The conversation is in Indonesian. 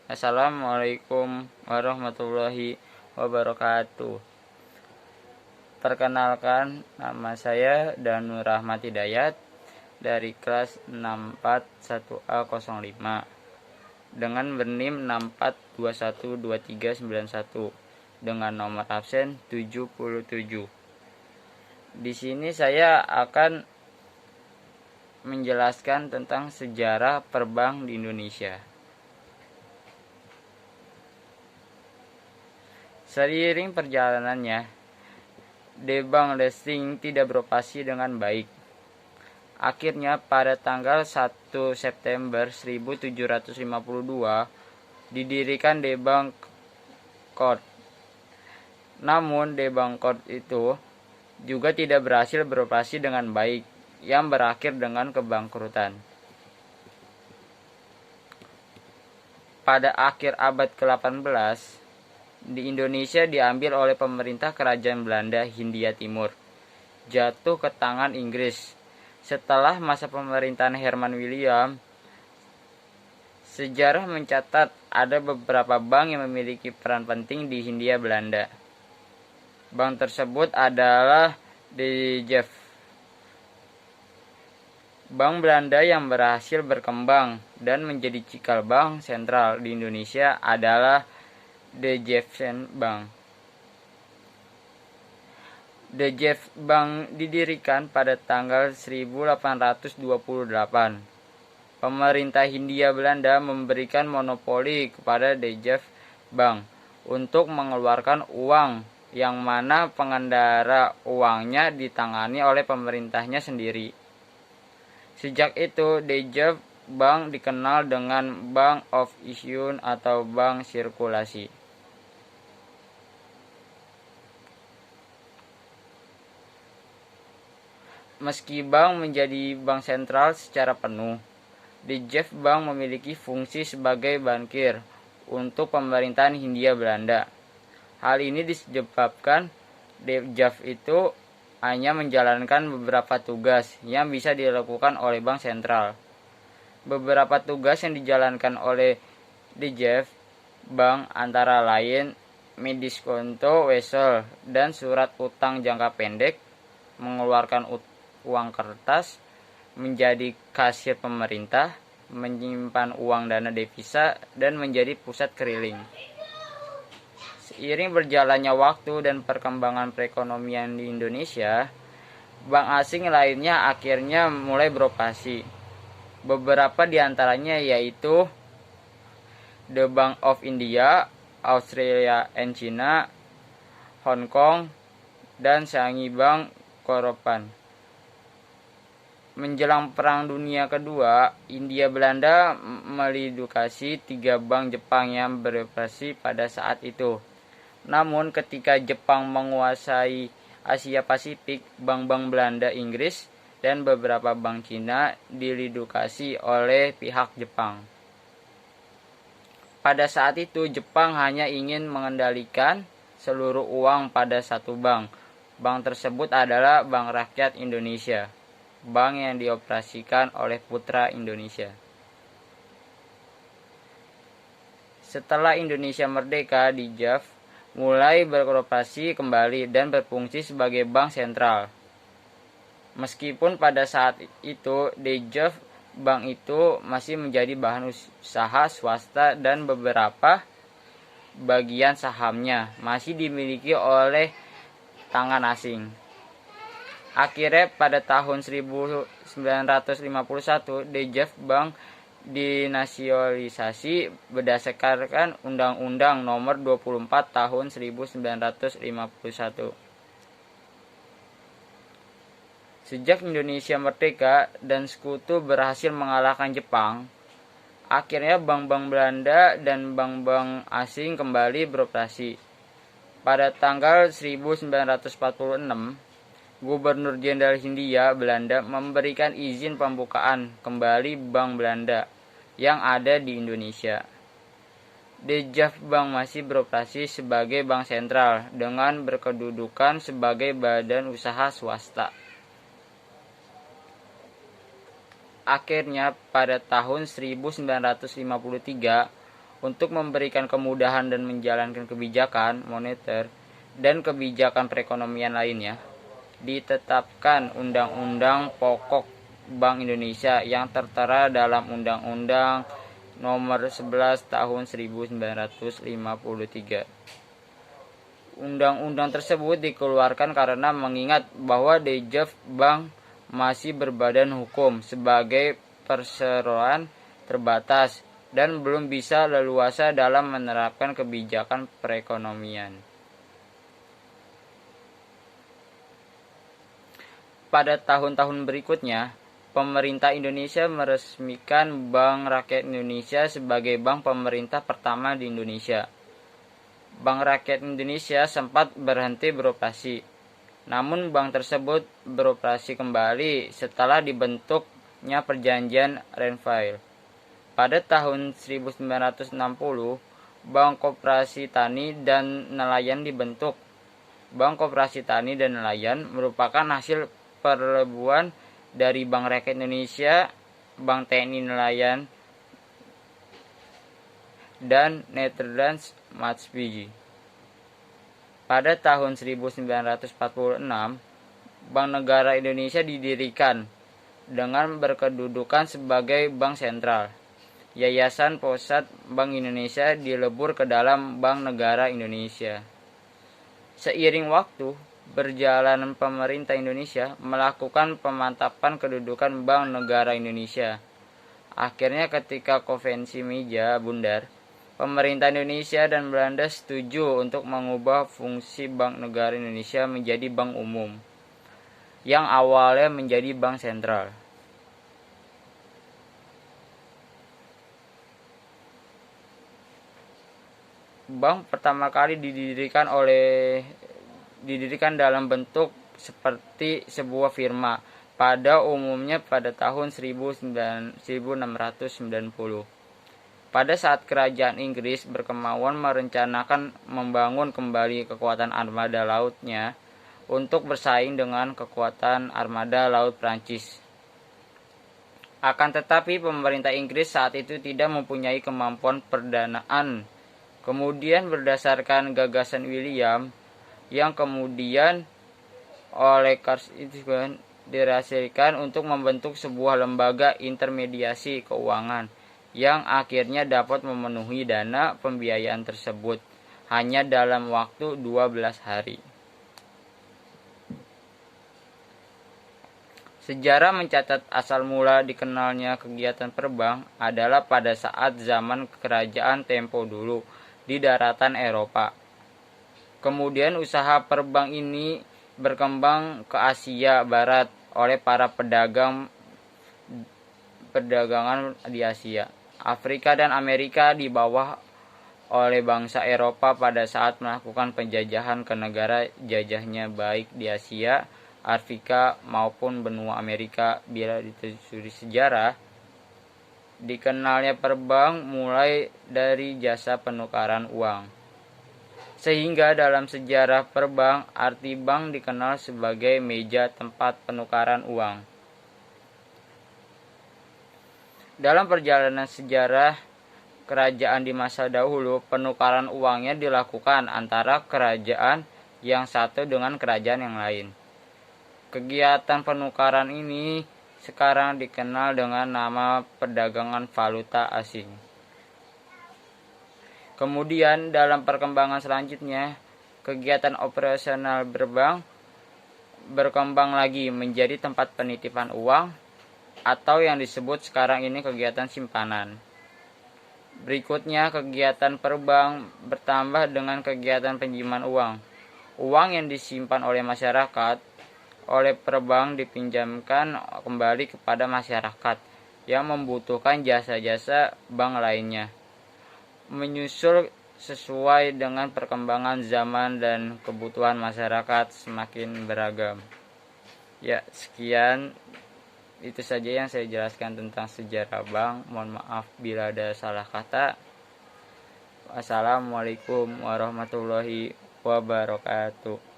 Assalamualaikum warahmatullahi wabarakatuh. Perkenalkan, nama saya Danur Rahmat Hidayat dari kelas 641A05 dengan bernim 64212391 dengan nomor absen 77. Di sini saya akan menjelaskan tentang sejarah perbank di Indonesia. Seiring perjalanannya, Bank Listing tidak beroperasi dengan baik. Akhirnya pada tanggal 1 September 1752 didirikan Bank Court. Namun Bank Court itu juga tidak berhasil beroperasi dengan baik, yang berakhir dengan kebangkrutan. Pada akhir abad ke-18, di Indonesia diambil oleh pemerintah Kerajaan Belanda Hindia Timur, jatuh ke tangan Inggris. Setelah masa pemerintahan Herman William, sejarah mencatat ada beberapa bank yang memiliki peran penting di Hindia Belanda. Bank tersebut adalah De Geef. Bank Belanda yang berhasil berkembang dan menjadi cikal bank sentral di Indonesia adalah De Geef Bank. De Geef Bank didirikan pada tanggal 1828. Pemerintah Hindia Belanda memberikan monopoli kepada De Geef Bank untuk mengeluarkan uang, yang mana pengendara uangnya ditangani oleh pemerintahnya sendiri. Sejak itu, De Geef Bank dikenal dengan Bank of Issue atau bank sirkulasi. Meski bank menjadi bank sentral secara penuh, De Geef Bank memiliki fungsi sebagai bankir untuk pemerintahan Hindia Belanda. Hal ini disebabkan De Geef itu hanya menjalankan beberapa tugas yang bisa dilakukan oleh bank sentral. Beberapa tugas yang dijalankan oleh De Geef Bank antara lain mendiskonto wesel dan surat utang jangka pendek, mengeluarkan uang kertas, menjadi kasir pemerintah, menyimpan uang dana devisa, dan menjadi pusat keliling. Seiring berjalannya waktu dan perkembangan perekonomian di Indonesia, bank asing lainnya akhirnya mulai beroperasi. Beberapa di antaranya yaitu The Bank of India, Australia and China, Hong Kong, dan Shanghai Bank Koropan. Menjelang Perang Dunia Kedua, Hindia Belanda melidukasi 3 bank Jepang yang beroperasi pada saat itu. Namun ketika Jepang menguasai Asia Pasifik, bank-bank Belanda, Inggris, dan beberapa bank Cina dilidukasi oleh pihak Jepang. Pada saat itu Jepang hanya ingin mengendalikan seluruh uang pada satu bank. Bank tersebut adalah Bank Rakyat Indonesia, bank yang dioperasikan oleh Putra Indonesia. Setelah Indonesia merdeka, De Geef mulai beroperasi kembali dan berfungsi sebagai bank sentral. Meskipun pada saat itu De Geef Bank itu masih menjadi bahan usaha swasta dan beberapa bagian sahamnya masih dimiliki oleh tangan asing. Akhirnya pada tahun 1951 De Geef Bank dinasionalisasi berdasarkan Undang-Undang Nomor 24 Tahun 1951. Sejak Indonesia merdeka dan sekutu berhasil mengalahkan Jepang, akhirnya bank-bank Belanda dan bank-bank asing kembali beroperasi. Pada tanggal 1946, Gubernur Jenderal Hindia Belanda memberikan izin pembukaan kembali Bank Belanda yang ada di Indonesia. De Geef Bank masih beroperasi sebagai bank sentral dengan berkedudukan sebagai badan usaha swasta. Akhirnya pada tahun 1953, untuk memberikan kemudahan dan menjalankan kebijakan moneter dan kebijakan perekonomian lainnya, ditetapkan Undang-Undang Pokok Bank Indonesia yang tertera dalam Undang-Undang Nomor 11 Tahun 1953. Undang-undang tersebut dikeluarkan karena mengingat bahwa DJF Bank masih berbadan hukum sebagai perseroan terbatas dan belum bisa leluasa dalam menerapkan kebijakan perekonomian. Pada tahun-tahun berikutnya, pemerintah Indonesia meresmikan Bank Rakyat Indonesia sebagai bank pemerintah pertama di Indonesia. Bank Rakyat Indonesia sempat berhenti beroperasi, namun bank tersebut beroperasi kembali setelah dibentuknya Perjanjian Renville. Pada tahun 1960, Bank Koperasi Tani dan Nelayan dibentuk. Bank Koperasi Tani dan Nelayan merupakan hasil perlebuan dari Bank Rakyat Indonesia, Bank TNI Nelayan, dan Nederlands Maatschappij. Pada tahun 1946, Bank Negara Indonesia didirikan dengan berkedudukan sebagai bank sentral. Yayasan Pusat Bank Indonesia dilebur ke dalam Bank Negara Indonesia. Seiring waktu berjalan, pemerintah Indonesia melakukan pemantapan kedudukan Bank Negara Indonesia. Akhirnya ketika Konvensi Meja Bundar, pemerintah Indonesia dan Belanda setuju untuk mengubah fungsi Bank Negara Indonesia menjadi bank umum, yang awalnya menjadi bank sentral. Bank pertama kali didirikan dalam bentuk seperti sebuah firma, pada umumnya pada tahun 1690. Pada saat kerajaan Inggris berkemauan merencanakan membangun kembali kekuatan armada lautnya untuk bersaing dengan kekuatan armada laut Prancis. Akan tetapi pemerintah Inggris saat itu tidak mempunyai kemampuan perdanaan. Kemudian berdasarkan gagasan William yang kemudian oleh Carl Issachs dihasilkan untuk membentuk sebuah lembaga intermediasi keuangan yang akhirnya dapat memenuhi dana pembiayaan tersebut hanya dalam waktu 12 hari. Sejarah mencatat asal mula dikenalnya kegiatan perbank adalah pada saat zaman kerajaan Tempo dulu di daratan Eropa. Kemudian usaha perbank ini berkembang ke Asia Barat oleh para perdagangan di Asia, Afrika dan Amerika di bawah oleh bangsa Eropa pada saat melakukan penjajahan ke negara jajahnya baik di Asia, Afrika maupun benua Amerika. Bila ditelusuri sejarah, dikenalnya perbank mulai dari jasa penukaran uang. Sehingga dalam sejarah perbank, arti bank dikenal sebagai meja tempat penukaran uang. Dalam perjalanan sejarah kerajaan di masa dahulu, penukaran uangnya dilakukan antara kerajaan yang satu dengan kerajaan yang lain. Kegiatan penukaran ini sekarang dikenal dengan nama perdagangan valuta asing. Kemudian dalam perkembangan selanjutnya, kegiatan operasional berbank berkembang lagi menjadi tempat penitipan uang atau yang disebut sekarang ini kegiatan simpanan. Berikutnya, kegiatan perbank bertambah dengan kegiatan pinjaman uang. Uang yang disimpan oleh masyarakat oleh perbank dipinjamkan kembali kepada masyarakat yang membutuhkan jasa-jasa bank lainnya, menyusul sesuai dengan perkembangan zaman dan kebutuhan masyarakat semakin beragam. Ya, sekian itu saja yang saya jelaskan tentang sejarah bank. Mohon maaf bila ada salah kata. Wassalamualaikum warahmatullahi wabarakatuh.